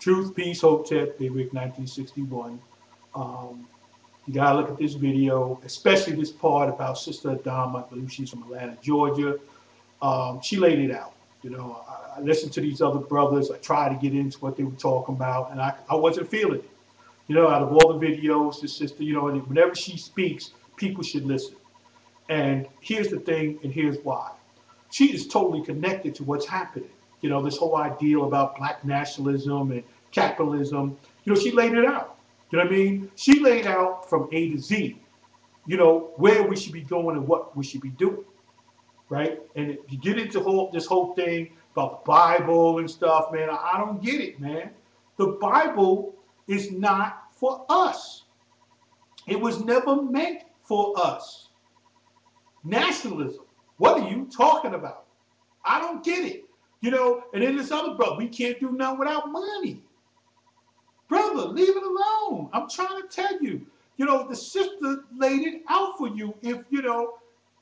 Truth, Peace, Hope, Ted, Big Rick, 1961. You gotta look at this video, especially this part about Sister Adama. I believe she's from Atlanta, Georgia. She laid it out. I listened to these other brothers. I tried to get into what they were talking about, and I wasn't feeling it. Out of all the videos, the sister, and whenever she speaks, people should listen. And here's the thing, and here's why. She is totally connected to what's happening. This whole ideal about black nationalism and capitalism. She laid it out. You know what I mean? She laid out from A to Z, where we should be going and what we should be doing, right? And if you get into this whole thing about the Bible and stuff, man, I don't get it, man. The Bible is not for us. It was never meant for us. Nationalism, what are you talking about? I don't get it. And then this other brother, we can't do nothing without money. Brother, leave it alone. I'm trying to tell you. The sister laid it out for you. If,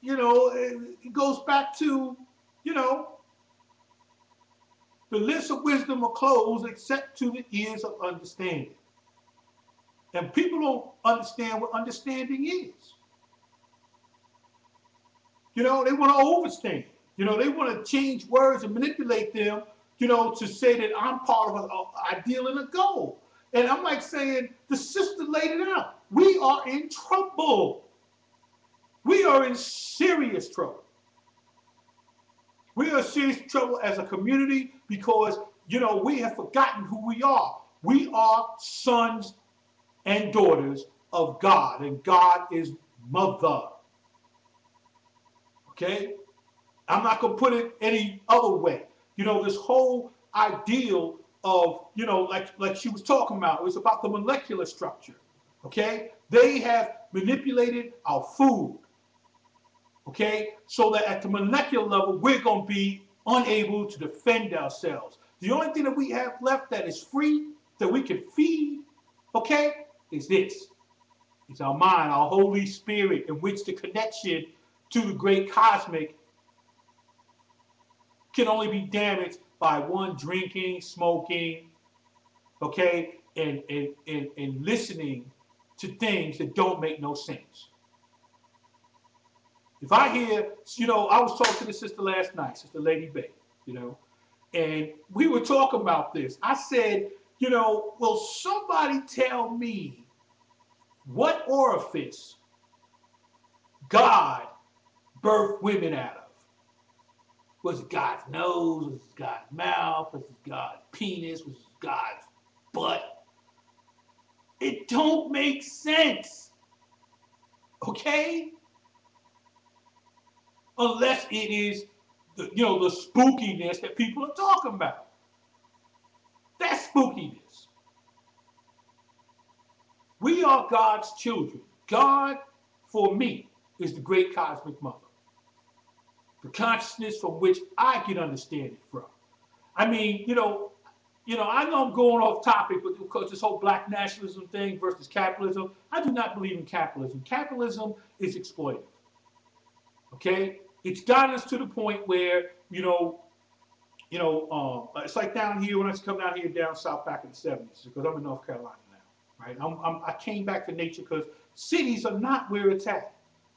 it goes back to, the lips of wisdom are closed except to the ears of understanding. And people don't understand what understanding is. They want to overstand. They want to change words and manipulate them, to say that I'm part of an ideal and a goal. And I'm like saying, the sister laid it out. We are in trouble. We are in serious trouble. We are in serious trouble as a community because, we have forgotten who we are. We are sons and daughters of God, and God is mother. Okay? I'm not going to put it any other way. This whole ideal of, like she was talking about, it was about the molecular structure. Okay? They have manipulated our food. Okay? So that at the molecular level, we're going to be unable to defend ourselves. The only thing that we have left that is free, that we can feed, okay, is this. It's our mind, our Holy Spirit, in which the connection to the great cosmic can only be damaged by one drinking, smoking, okay, and listening to things that don't make no sense. If I hear, I was talking to the sister last night, Sister Lady Bay, and we were talking about this. I said, will somebody tell me what orifice God birthed women out of? Was it God's nose? Was it God's mouth? Was it God's penis? Was it God's butt? It don't make sense. Okay? Unless it is the spookiness that people are talking about. That's spookiness. We are God's children. God, for me, is the great cosmic mother. The consciousness from which I can understand it from. I mean, I know I'm going off topic, but because this whole black nationalism thing versus capitalism, I do not believe in capitalism. Capitalism is exploitative. Okay? It's gotten us to the point where, it's like down here, when I used to come down here down south back in the 70s, because I'm in North Carolina now, right? I came back to nature because cities are not where it's at.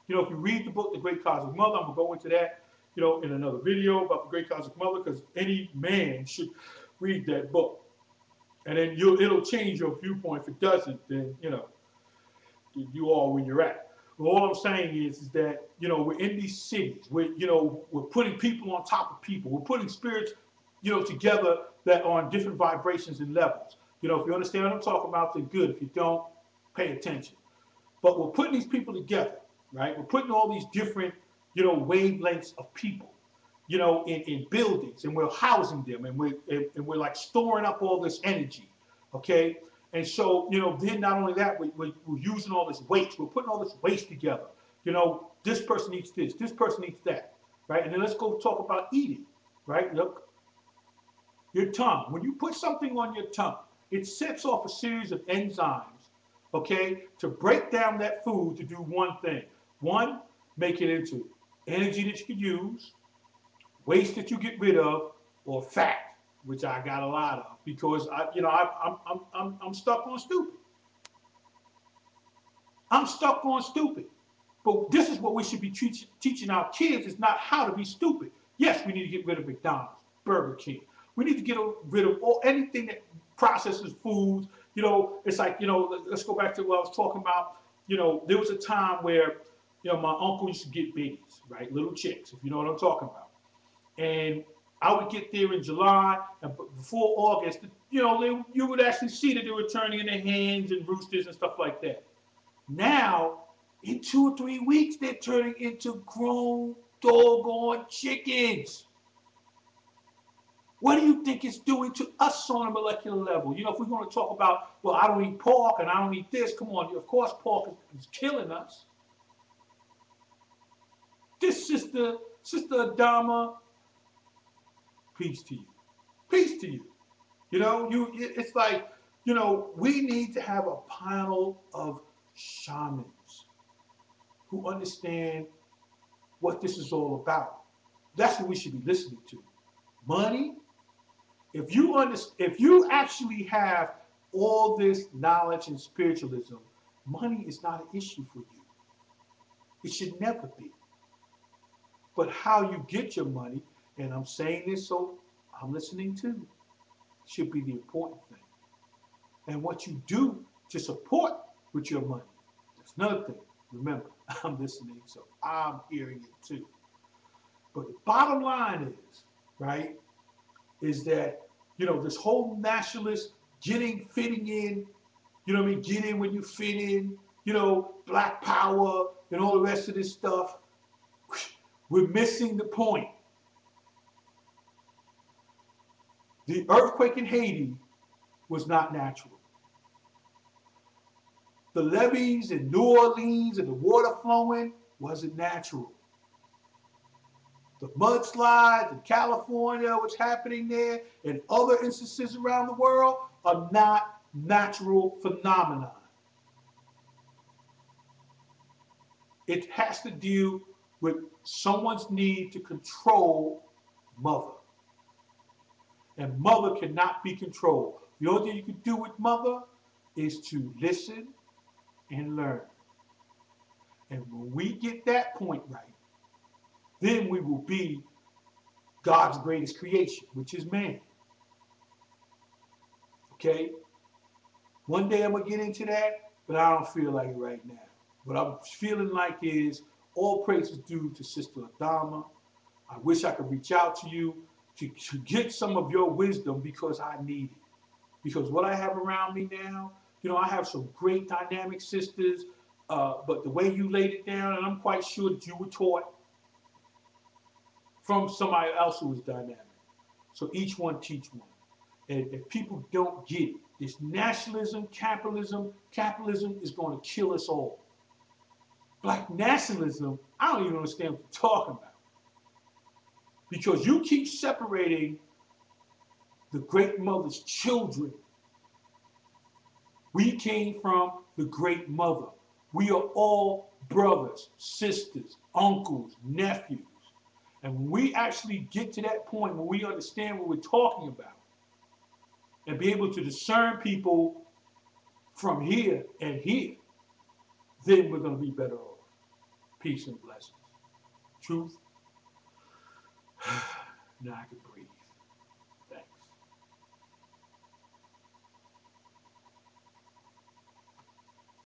If you read the book, The Great Cosmic Mother, I'm going to go into that, in another video about the Great Cosmic Mother, because any man should read that book. And then it'll change your viewpoint. If it doesn't, then, you are where you're at. But all I'm saying is that, we're in these cities. We're putting people on top of people. We're putting spirits, together that are on different vibrations and levels. If you understand what I'm talking about, then good. If you don't, pay attention. But we're putting these people together, right? We're putting all these different, wavelengths of people, in buildings, and we're housing them, and we're like storing up all this energy, okay? And so, then not only that, we're using all this waste. We're putting all this waste together. This person eats this person eats that, right? And then let's go talk about eating, right? Look, your tongue. When you put something on your tongue, it sets off a series of enzymes, okay, to break down that food to do one thing. One, make it into energy that you can use, waste that you get rid of, or fat, which I got a lot of, because I'm stuck on stupid. I'm stuck on stupid. But this is what we should be teaching our kids: is not how to be stupid. Yes, we need to get rid of McDonald's, Burger King. We need to get rid of anything that processes foods. It's like, let's go back to what I was talking about. There was a time where, my uncle used to get babies, right? Little chicks, if you know what I'm talking about. And I would get there in July, and before August, you would actually see that they were turning into hens and roosters and stuff like that. Now, in 2 or 3 weeks, they're turning into grown, doggone chickens. What do you think it's doing to us on a molecular level? If we're going to talk about, well, I don't eat pork and I don't eat this, come on, of course pork is killing us. This Sister Adama, peace to you. Peace to you. It's like, we need to have a panel of shamans who understand what this is all about. That's what we should be listening to. Money. If you actually have all this knowledge and spiritualism, money is not an issue for you. It should never be. But how you get your money, and I'm saying this so I'm listening too, should be the important thing. And what you do to support with your money, that's another thing. Remember, I'm listening, so I'm hearing it too. But the bottom line is, right, is that, this whole nationalist fitting in, get in when you fit in, black power and all the rest of this stuff. We're missing the point. The earthquake in Haiti was not natural. The levees in New Orleans and the water flowing wasn't natural. The mudslides in California, what's happening there, and other instances around the world are not natural phenomena. It has to do with someone's need to control mother. And mother cannot be controlled. The only thing you can do with mother is to listen and learn. And when we get that point right, then we will be God's greatest creation, which is man. Okay? One day I'm going to get into that, but I don't feel like it right now. What I'm feeling like is all praise is due to Sister Adama. I wish I could reach out to you to get some of your wisdom, because I need it. Because what I have around me now, I have some great dynamic sisters, but the way you laid it down, and I'm quite sure that you were taught from somebody else who was dynamic. So each one teach one. And if people don't get it, this nationalism, capitalism is going to kill us all. Black nationalism, I don't even understand what you're talking about. Because you keep separating the great mother's children. We came from the great mother. We are all brothers, sisters, uncles, nephews. And when we actually get to that point where we understand what we're talking about and be able to discern people from here and here, then we're going to be better off. Peace and blessings. Truth. Now I can breathe.